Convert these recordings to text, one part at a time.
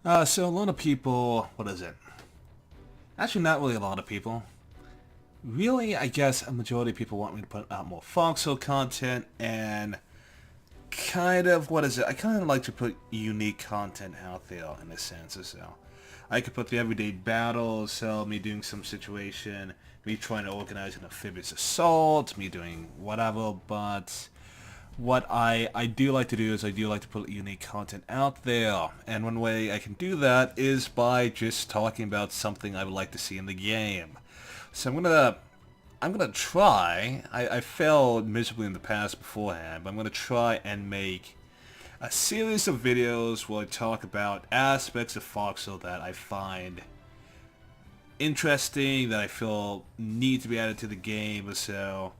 So a lot of people, what is it? Actually, not really a lot of people. Really, I guess a majority of people want me to put out more Foxhole content and kind of, what is it? I kind of like to put unique content out there in a sense or so. I could put the everyday battles, so me doing some situation, me trying to organize an amphibious assault, me doing whatever, but what I do like to do is I do like to put unique content out there, and one way I can do that is by just talking about something I would like to see in the game. So I'm gonna try. I failed miserably in the past beforehand, but I'm gonna try and make a series of videos where I talk about aspects of Foxhole that I find interesting, that I feel need to be added to the game or so.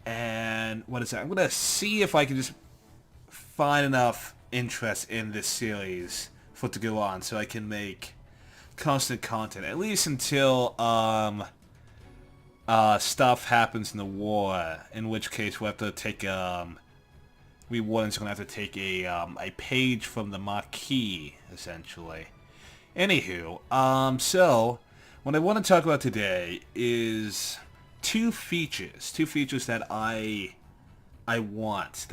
And what is that? I'm gonna see if I can just find enough interest in this series for it to go on, so I can make constant content at least until stuff happens in the war. In which case we'll have to take we Wardens gonna have to take a page from the Marquis essentially. Anywho, so what I want to talk about today is two features that I want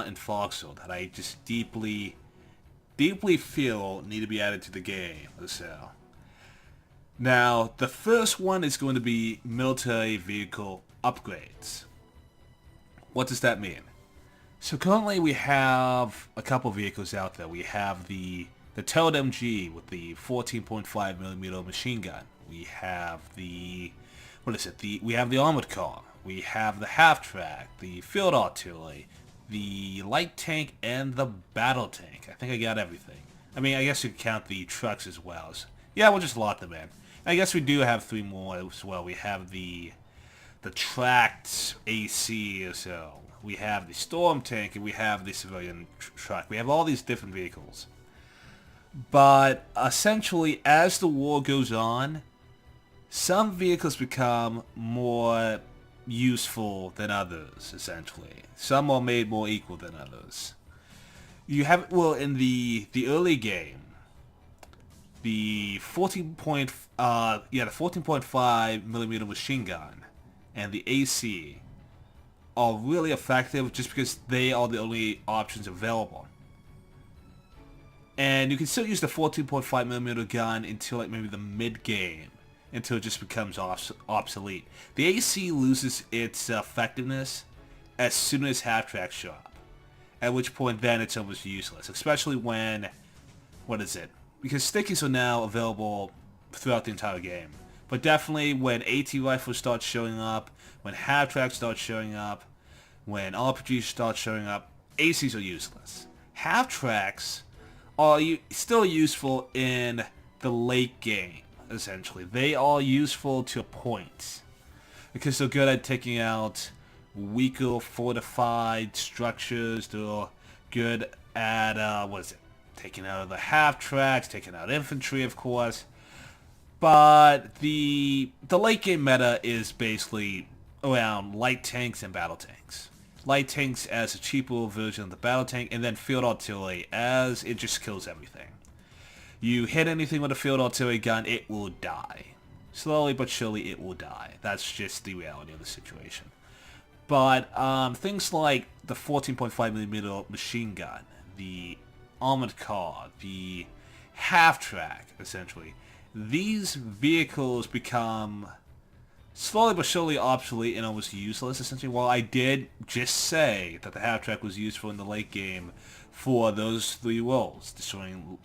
in Foxhole that I just deeply feel need to be added to the game. So now the first one is going to be military vehicle upgrades. What does that mean? So currently we have a couple vehicles out there. We have the Toad MG with the 14.5 millimeter machine gun. We have the we have the armored car. We have the half track, the field artillery, the light tank, and the battle tank. I think I got everything. I mean, I guess you could count the trucks as well. So, yeah, we'll just lot them in. I guess we do have three more as well. We have the tracked AC or so. We have the storm tank, and we have the civilian truck. We have all these different vehicles. But essentially, as the war goes on, some vehicles become more useful than others, essentially. Some are made more equal than others. You have, well, in the early game, the 14.5 millimeter machine gun and the AC are really effective just because they are the only options available. And you can still use the 14.5 millimeter gun until like maybe the mid game, until it just becomes obsolete. The AC loses its effectiveness as soon as half-tracks show up, at which point then it's almost useless, especially when, what is it? Because stickies are now available throughout the entire game. But definitely when AT rifles start showing up, when half-tracks start showing up, when RPGs start showing up, ACs are useless. Half-tracks are still useful in the late game, essentially. They are useful to a point, because they're good at taking out weaker fortified structures. They're good at, taking out the half-tracks, taking out infantry, of course. But the late game meta is basically around light tanks and battle tanks. Light tanks as a cheaper version of the battle tank, and then field artillery as it just kills everything. You hit anything with a field artillery gun, it will die. Slowly but surely it will die. That's just the reality of the situation. But things like the 14.5mm machine gun, the armored car, the half-track, essentially, these vehicles become slowly but surely obsolete and almost useless, essentially. While I did just say that the half-track was useful in the late game for those three roles, destroying,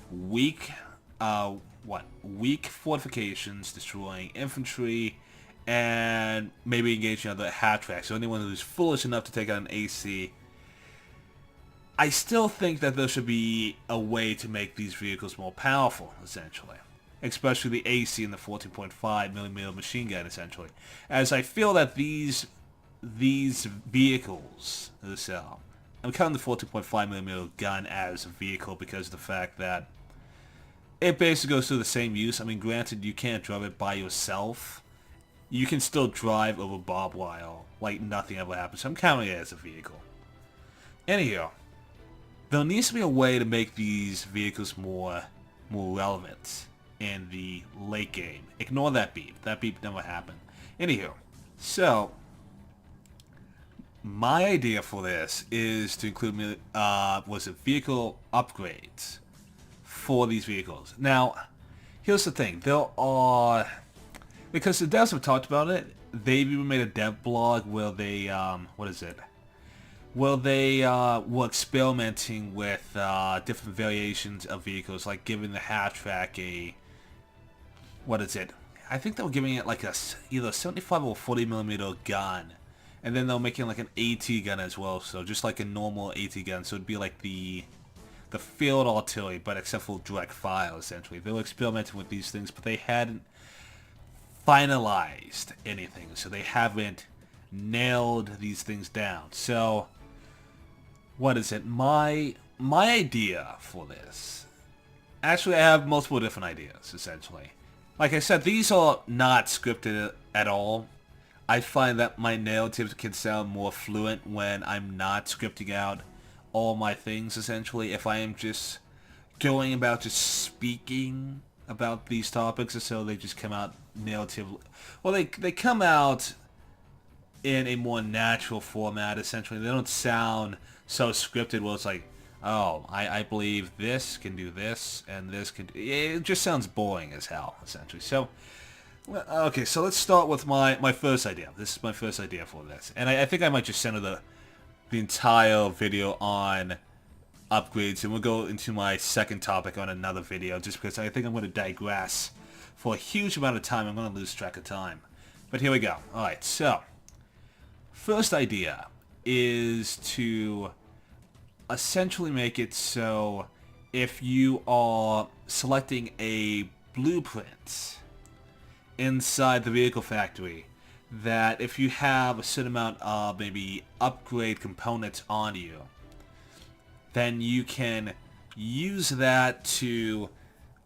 weak, weak fortifications, destroying infantry, and maybe engaging other half-tracks. So anyone who's foolish enough to take out an AC, I still think that there should be a way to make these vehicles more powerful, essentially. Especially the AC and the 14.5mm machine gun, essentially. As I feel that these vehicles, I'm counting the 14.5mm gun as a vehicle because of the fact that it basically goes through the same use. I mean, granted, you can't drive it by yourself. You can still drive over barbed wire like nothing ever happens. So I'm counting it as a vehicle. Anyhow, there needs to be a way to make these vehicles more relevant in the late game. Ignore that beep. That beep never happened. Anywho, so my idea for this is to include was it vehicle upgrades for these vehicles. Now, here's the thing. There are, because the devs have talked about it, they've even made a dev blog where they, what is it? Well, they were experimenting with different variations of vehicles, like giving the half-track a, what is it? I think they were giving it like a either 75 or 40 millimeter gun, and then they were making like an AT gun as well, so just like a normal AT gun, so it'd be like the field artillery, but except for direct fire, essentially. They were experimenting with these things, but they hadn't finalized anything, so they haven't nailed these things down. So, what is it? My idea for this, actually I have multiple different ideas, essentially. Like I said, these are not scripted at all. I find that my narratives can sound more fluent when I'm not scripting out all my things, essentially. If I am just going about just speaking about these topics, so they just come out narrative. Well, they come out in a more natural format, essentially. They don't sound so scripted where it's like, oh, I believe this can do this, and this can do... It just sounds boring as hell, essentially. So, okay, so let's start with my first idea. This is my first idea for this. And I think I might just center the entire video on upgrades, and we'll go into my second topic on another video, just because I think I'm going to digress for a huge amount of time. I'm going to lose track of time. But here we go. Alright, so, first idea is to essentially make it so if you are selecting a blueprint inside the vehicle factory, that if you have a certain amount of maybe upgrade components on you, then you can use that to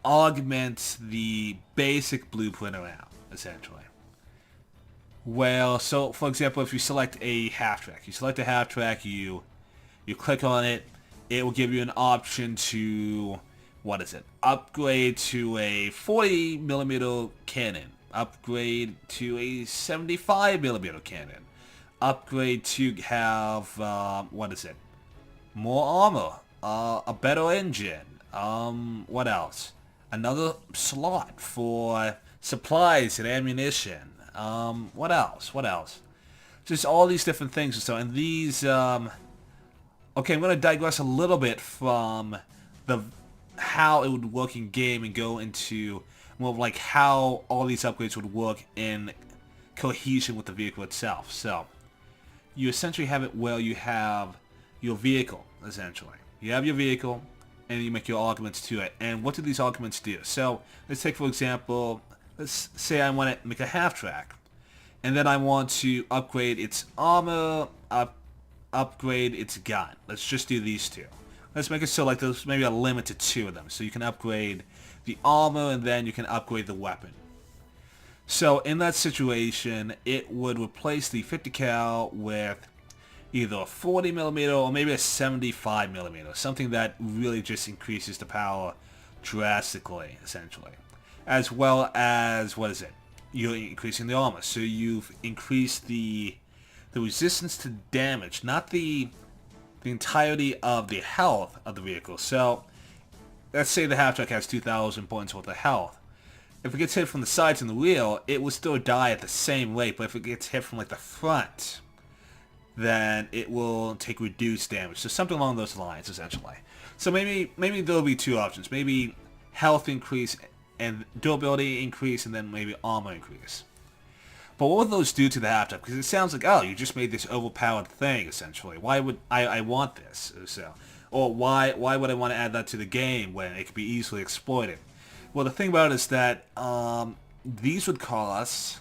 augment the basic blueprint around, essentially. Well, so for example, if you select a half-track, you click on it, it will give you an option to, what is it, upgrade to a 40 millimeter cannon, upgrade to a 75 millimeter cannon, upgrade to have, what is it, more armor, a better engine, what else, another slot for supplies and ammunition, what else, just all these different things and so, and these, okay, I'm going to digress a little bit from how it would work in game and go into more of like how all these upgrades would work in cohesion with the vehicle itself. So, you essentially have it where you have your vehicle, essentially. You have your vehicle, and you make your augments to it. And what do these augments do? So, let's take, for example, let's say I want to make a half-track. And then I want to upgrade its armor, upgrade its gun. Let's just do these two. Let's make it so like there's maybe a limit to 2 of them. So you can upgrade the armor, and then you can upgrade the weapon. So in that situation, it would replace the 50 cal with either a 40 millimeter or maybe a 75 millimeter, something that really just increases the power drastically, essentially. As well as, what is it? You're increasing the armor, so you've increased the resistance to damage, not the entirety of the health of the vehicle. So, let's say the half-track has 2,000 points worth of health. If it gets hit from the sides and the rear, it will still die at the same rate, but if it gets hit from like the front, then it will take reduced damage. So something along those lines, essentially. So maybe there'll be 2 options. Maybe health increase and durability increase, and then maybe armor increase. But what would those do to the half-track? Because it sounds like, oh, you just made this overpowered thing, essentially. Why would I want this? So, or why would I want to add that to the game when it could be easily exploited? Well, the thing about it is that these would cost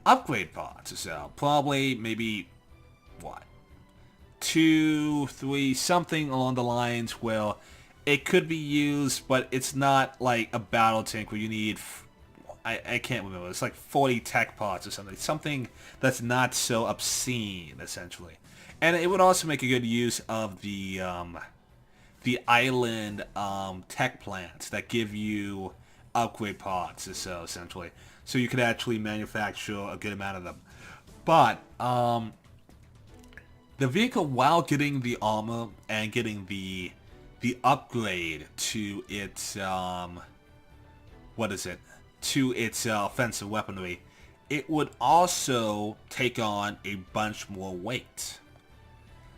upgrade pods. So probably maybe, what, 2, 3, something along the lines where it could be used, but it's not like a battle tank where you need, I can't remember, it's like 40 tech pods or something. Something that's not so obscene, essentially. And it would also make a good use of the island tech plants that give you upgrade pods, so essentially. So you could actually manufacture a good amount of them. But the vehicle, while getting the armor and getting the upgrade to its what is it? To its offensive weaponry, it would also take on a bunch more weight.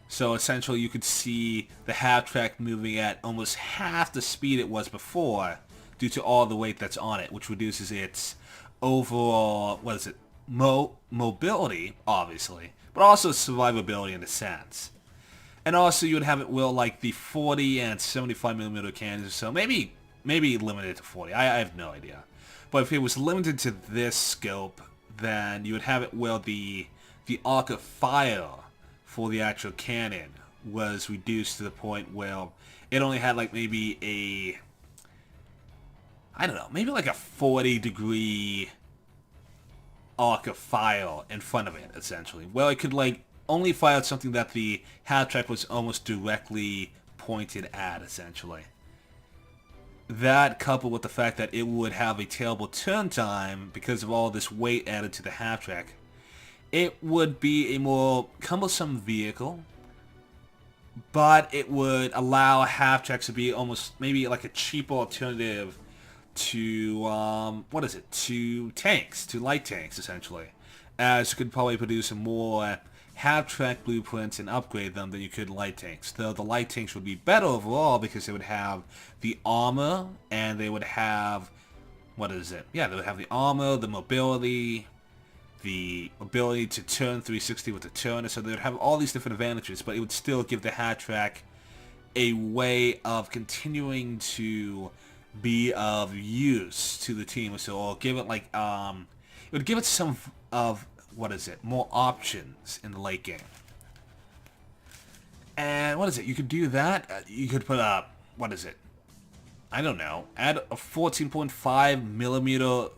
So essentially you could see the half-track moving at almost half the speed it was before due to all the weight that's on it, which reduces its overall, what is it, mobility, obviously, but also survivability in a sense. And also you would have it will like the 40 and 75mm cannons or so, maybe limited to 40, I have no idea. But if it was limited to this scope, then you would have it will the arc of fire for the actual cannon was reduced to the point where it only had like maybe a, I don't know, maybe like a 40-degree arc of fire in front of it, essentially. Well, it could like only fire at something that the half-track was almost directly pointed at, essentially. That, coupled with the fact that it would have a terrible turn time because of all this weight added to the half-track, it would be a more cumbersome vehicle, but it would allow half-tracks to be almost maybe like a cheap alternative to, to tanks, to light tanks, essentially. As you could probably produce a more half-track blueprints and upgrade them than you could light tanks. Though the light tanks would be better overall because they would have the armor, and they would have, they would have the armor, the mobility, the ability to turn 360 with the turner, so they would have all these different advantages, but it would still give the half-track a way of continuing to be of use to the team, so or give it like it would give it some of more options in the late game. And you could do that. You could put up I don't know, add a 14.5mm,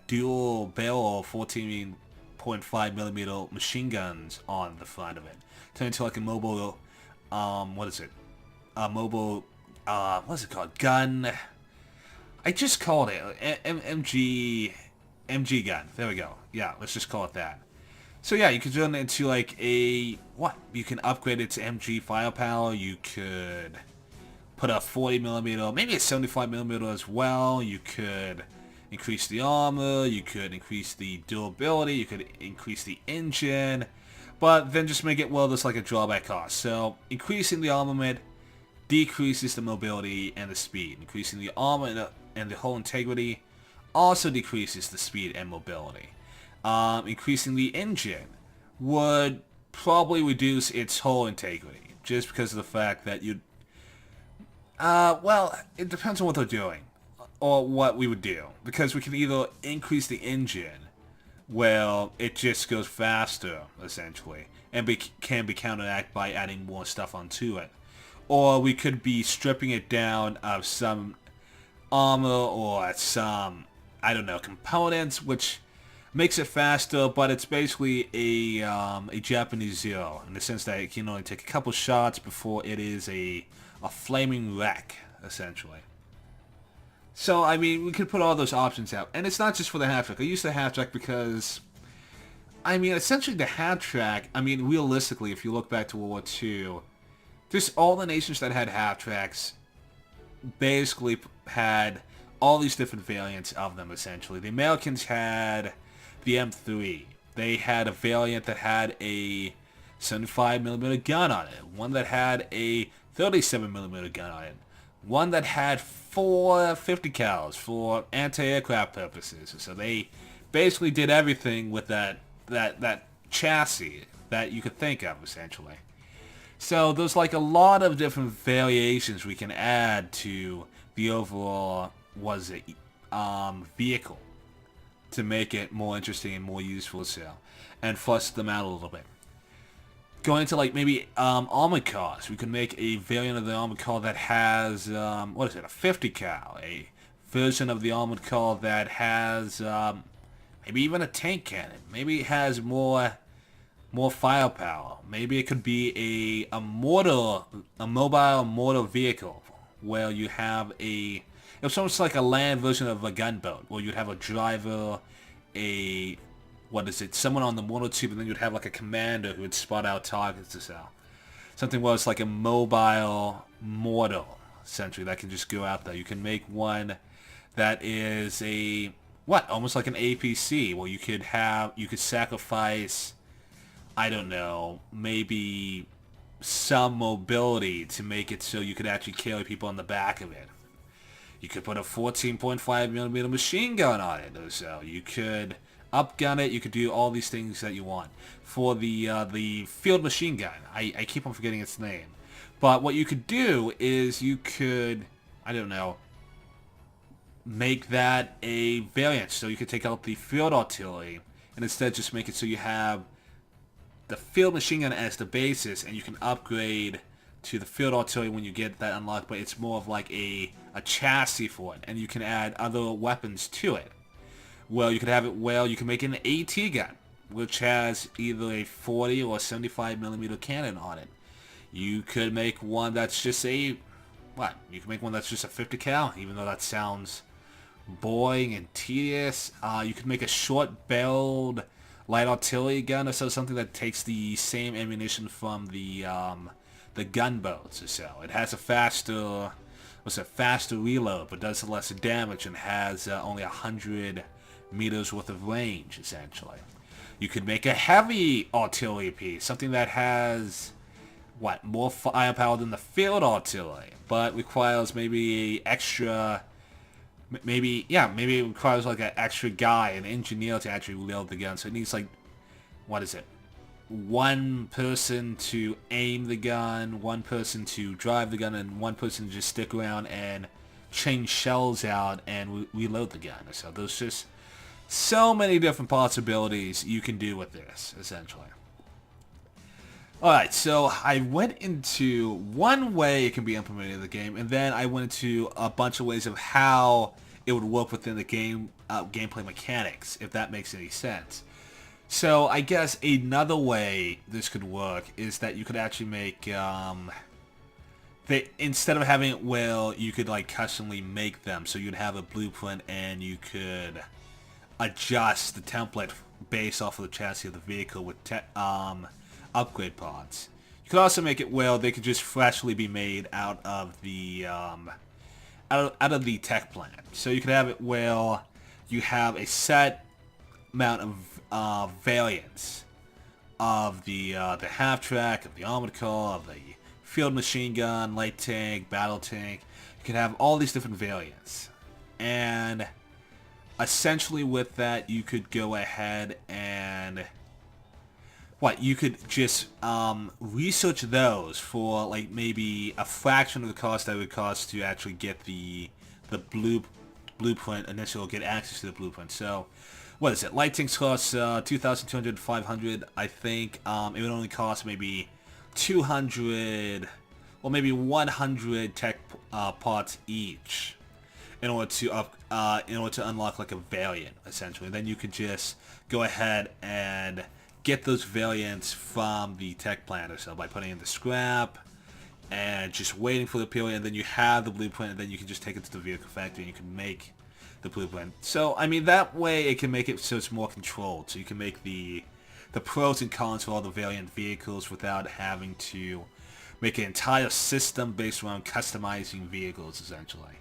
dual barrel 14.5mm machine guns on the front of it. Turn it into like a mobile, gun. I just called it MG gun. There we go. Yeah, let's just call it that. So yeah, you could turn it into like you can upgrade it to MG firepower. You could put a 40mm, maybe a 75mm as well. You could increase the armor. You could increase the durability. You could increase the engine. But then just make it, there's like a drawback cost. So increasing the armament decreases the mobility and the speed. Increasing the armor and the hull integrity also decreases the speed and mobility. Increasing the engine would probably reduce its hull integrity, just because of the fact that it depends on what they're doing, or what we would do. Because we can either increase the engine, it just goes faster, essentially, and can be counteracted by adding more stuff onto it. Or we could be stripping it down of some armor or some, components, which makes it faster, but it's basically a Japanese Zero, in the sense that it can only take a couple shots before it is a flaming wreck, essentially. So, we could put all those options out. And it's not just for the half-track. I use the half-track because, essentially the half-track, realistically, if you look back to World War II, just all the nations that had half-tracks basically had all these different variants of them, essentially. The Americans had the M3. They had a variant that had a 75mm gun on it, one that had a 37mm gun on it, one that had 4 50 cals for anti-aircraft purposes. So they basically did everything with that chassis that you could think of, essentially. So there's like a lot of different variations we can add to the overall vehicle to make it more interesting and more useful to sell, and flush them out a little bit. Going into like maybe armored cars, we could make a variant of the armored car that has a 50 cal, a version of the armored car that has maybe even a tank cannon. Maybe it has more more firepower. Maybe it could be a mobile mortar vehicle where you have it's almost like a land version of a gunboat where you'd have a driver, someone on the mortar tube, and then you'd have like a commander who would spot out targets or so. Something where it's like a mobile mortar, essentially, that can just go out there. You can make one that is almost like an APC, where you could sacrifice, I don't know, maybe some mobility to make it so you could actually carry people on the back of it. You could put a 14.5mm machine gun on it or so. You could upgun it. You could do all these things that you want. For the field machine gun, I keep on forgetting its name. But what you could do is you could, I don't know, make that a variant. So you could take out the field artillery and instead just make it so you have the field machine gun as the basis, and you can upgrade to the field artillery when you get that unlocked, but it's more of like a chassis for it, and you can add other weapons to it. Well, you can make an AT gun, which has either a 40 or 75mm cannon on it. You could make one that's just you can make one that's just a 50 cal, even though that sounds boring and tedious. You could make a short-barreled light artillery gun or something that takes the same ammunition from the gunboats or so. It has a faster reload, but does less damage and has only 100 meters worth of range, essentially. You could make a heavy artillery piece, something that has more firepower than the field artillery, but requires maybe it requires like an extra guy, an engineer, to actually wield the gun. So it needs one person to aim the gun, one person to drive the gun, and one person to just stick around and change shells out and reload the gun. So there's just so many different possibilities you can do with this, essentially. Alright, so I went into one way it can be implemented in the game, and then I went into a bunch of ways of how it would work within the gameplay mechanics, if that makes any sense. So I guess another way this could work is that you could actually make, instead of having it you could like customly make them, so you'd have a blueprint and you could adjust the template based off of the chassis of the vehicle with upgrade pods. You could also make it they could just freshly be made out of the tech plant. So you could have it you have a set amount of variants of the half-track, of the armored car, of the field machine gun, light tank, battle tank. You could have all these different variants. And essentially with that, you could go ahead and you could just research those for like maybe a fraction of the cost that it would cost to actually get the blueprint initial, get access to the blueprint. So what is it? Light tanks cost 2,200, 500. I think it would only cost maybe 200 or maybe 100 tech parts each in order to unlock like a variant, essentially. Then you could just go ahead and get those variants from the tech plant or so by putting in the scrap and just waiting for the period, and then you have the blueprint, and then you can just take it to the vehicle factory and you can make the blueprint. So I mean, that way it can make it so it's more controlled, so you can make the pros and cons for all the variant vehicles without having to make an entire system based around customizing vehicles, essentially.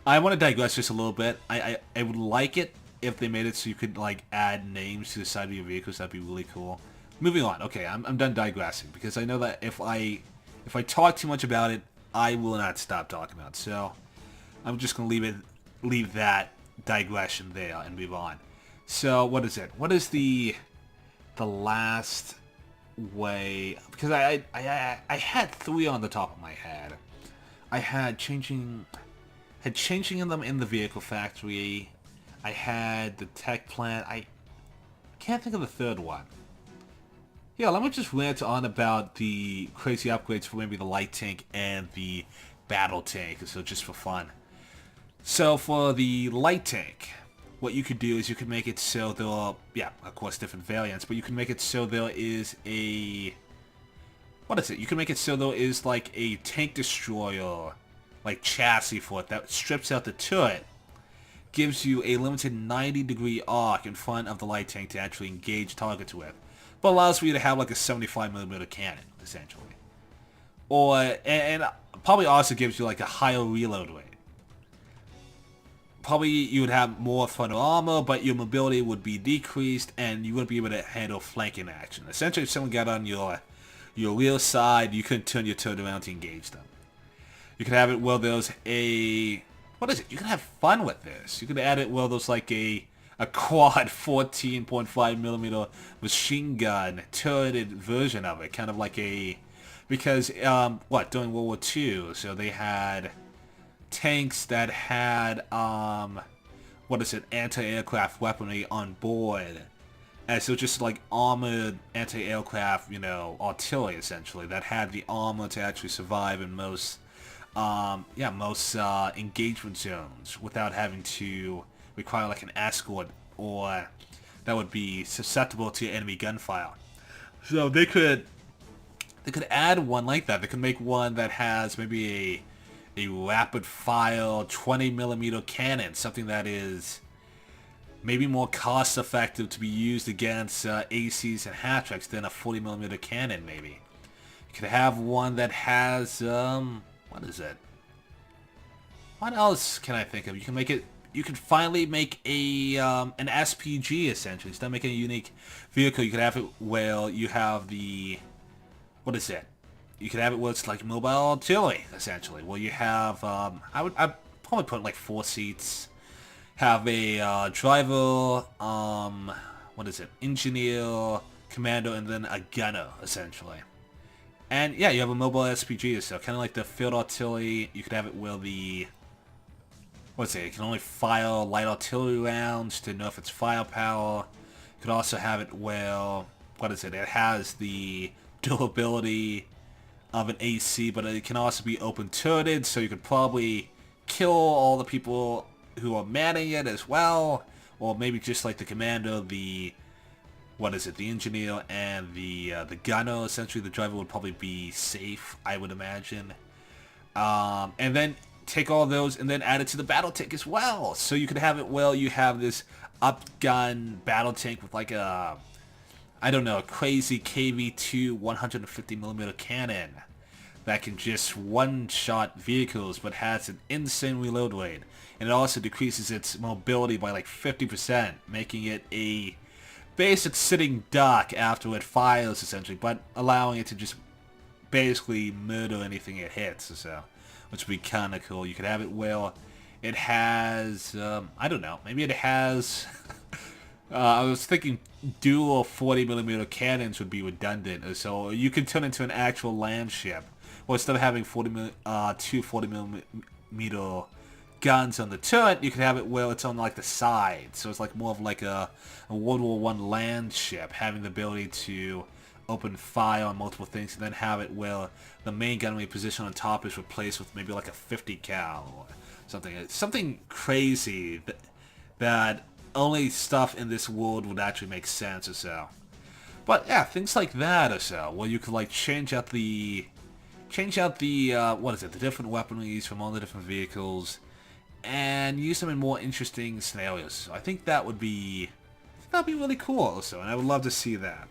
I want to digress just a little bit. I would like it if they made it so you could like add names to the side of your vehicles. That'd be really cool. Moving on. Okay, I'm done digressing, because I know that if I talk too much about it, I will not stop talking about it. So I'm just gonna leave that digression there and move on. So what is it? What is the last way? Because I had three on the top of my head. I had changing them in the vehicle factory. I had the tech plant. I can't think of the third one. Yeah, let me just rant on about the crazy upgrades for maybe the light tank and the battle tank, so just for fun. So for the light tank, what you could do is you could make it so there are, yeah, of course, different variants, but you can make it so there is a, what is it? You can make it so there is like a tank destroyer, like chassis for it that strips out the turret, gives you a limited 90-degree arc in front of the light tank to actually engage targets with, but allows for you to have like a 75mm cannon, essentially. Or, and probably also gives you like a higher reload rate. Probably you would have more frontal armor, but your mobility would be decreased, and you wouldn't be able to handle flanking action. Essentially, if someone got on your rear side, you couldn't turn your turret around to engage them. You could have it where there's a, what is it? You can have fun with this. You could add it where there's like a quad 14.5mm machine gun turreted version of it, kind of like a, because during World War II, so they had tanks that had anti-aircraft weaponry on board, and so just like armored anti-aircraft, artillery essentially that had the armor to actually survive in most engagement zones without having to require like an escort, or that would be susceptible to enemy gunfire. So they could add one like that. They could make one that has maybe a rapid fire 20mm cannon, something that is maybe more cost effective to be used against ACs and half-tracks than a 40mm cannon maybe. You could have one that has, what is it? What else can I think of? You could finally make a an SPG essentially. Instead of making a unique vehicle, you could have it where you have the, what is it? You could have it where it's like mobile artillery, essentially. Where you have, I'd probably put like 4 seats. Have a driver, engineer, commander, and then a gunner, essentially. And yeah, you have a mobile SPG, so kind of like the field artillery. You could have it where the, it can only fire light artillery rounds to nerf its firepower. You could also have it where, it has the durability of an AC, but it can also be open turreted, so you could probably kill all the people who are manning it as well, or maybe just like the commander, the engineer, and the gunner. Essentially, the driver would probably be safe, I would imagine. And then take all those and then add it to the battle tank as well. So you could have it where you have this up-gun battle tank with like a, I don't know, a crazy KV-2 150mm cannon that can just one-shot vehicles but has an insane reload rate. And it also decreases its mobility by like 50%, making it a basic sitting duck after it fires, essentially, but allowing it to just basically murder anything it hits, so, which would be kind of cool. You could have it where it has, I don't know, maybe it has, I was thinking dual 40mm cannons would be redundant, so you could turn into an actual land ship. Well, instead of having two 40mm guns on the turret, you could have it where it's on like the side, so it's like more of like a World War I land ship, having the ability to open fire on multiple things, and then have it where the main gunnery position on top is replaced with maybe like a 50 cal or something crazy that only stuff in this world would actually make sense or so. But yeah, things like that or so, where you could like change out the the different weaponries from all the different vehicles and use them in more interesting scenarios. So I think that'd be really cool also, and I would love to see that.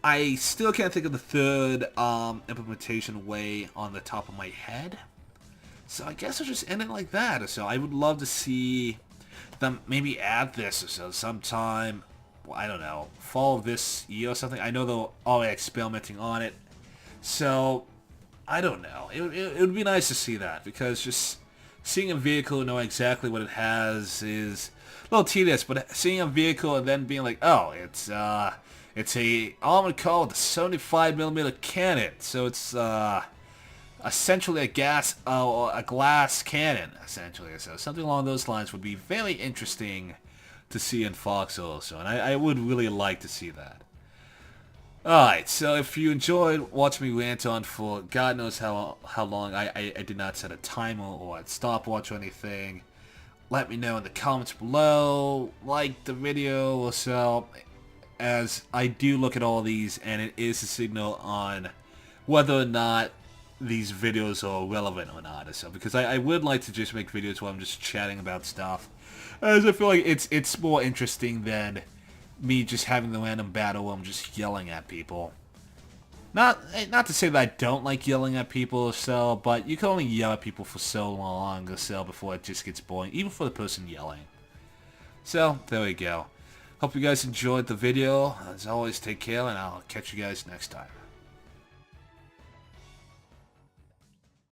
I still can't think of the third implementation way on the top of my head, so I guess I'll just end it like that. So I would love to see them maybe add this or so sometime, I don't know, fall of this year or something. I know they're already experimenting on it, so I don't know. It would be nice to see that, because just seeing a vehicle and knowing exactly what it has is a little tedious, but seeing a vehicle and then being like, oh, it's a armored car with a 75mm cannon, so it's essentially a glass cannon, essentially. So something along those lines would be very interesting to see in Foxhole, so, and I would really like to see that. Alright, so if you enjoyed watching me rant on for God knows how long, I did not set a timer or a stopwatch or anything, let me know in the comments below, like the video or so, as I do look at all these and it is a signal on whether or not these videos are relevant or not or so, because I would like to just make videos where I'm just chatting about stuff, as I feel like it's more interesting than me just having the random battle where I'm just yelling at people. Not to say that I don't like yelling at people or so, but you can only yell at people for so long or so before it just gets boring, even for the person yelling. So, there we go. Hope you guys enjoyed the video. As always, take care, and I'll catch you guys next time.